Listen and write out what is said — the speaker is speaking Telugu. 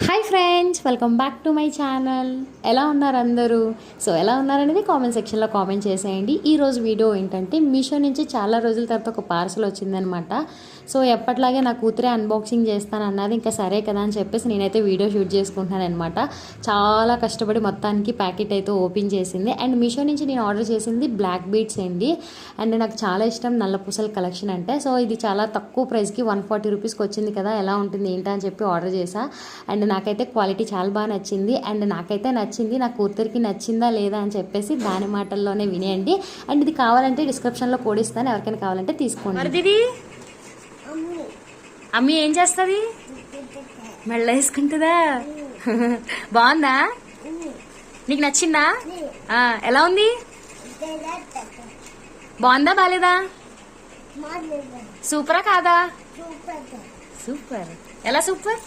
Hi friends, welcome back to my channel. ఎలా ఉన్నారు అందరూ? సో ఎలా ఉన్నారనేది కామెంట్ సెక్షన్లో కామెంట్ చేసేయండి. ఈరోజు వీడియో ఏంటంటే మీషో నుంచి చాలా రోజుల తర్వాత ఒక పార్సల్ వచ్చిందనమాట. సో ఎప్పట్లాగే నా కూతురే అన్బాక్సింగ్ చేస్తాను అన్నది, ఇంకా సరే కదా అని చెప్పేసి నేనైతే వీడియో షూట్ చేసుకుంటున్నాను అనమాట. చాలా కష్టపడి మొత్తానికి ప్యాకెట్ అయితే ఓపెన్ చేసింది. అండ్ మీషో నుంచి నేను ఆర్డర్ చేసింది బ్లాక్ బీడ్స్ అండి. అండ్ నాకు చాలా ఇష్టం నల్ల పూసల కలెక్షన్ అంటే. సో ఇది చాలా తక్కువ ప్రైస్కి 140 రూపీస్కి వచ్చింది కదా, ఎలా ఉంటుంది ఏంటా అని చెప్పి ఆర్డర్ చేసా. అండ్ నాకైతే క్వాలిటీ చాలా బాగా నచ్చింది. అండ్ నాకైతే నచ్చింది, నా కూతురికి నచ్చిందా లేదా అని చెప్పేసి దాని మాటల్లోనే వినేయండి. అండ్ ఇది కావాలంటే డిస్క్రిప్షన్లో కోడ్ ఇస్తాను, ఎవరికైనా కావాలంటే తీసుకోండి. అమ్మి ఏం చేస్తుంది? మెళ్ళ వేసుకుంటుందా? బాగుందా? నీకు నచ్చిందా? ఎలా ఉంది? బాగుందా బాలేదా? సూపరా కాదా? సూపర్. ఎలా సూపర్?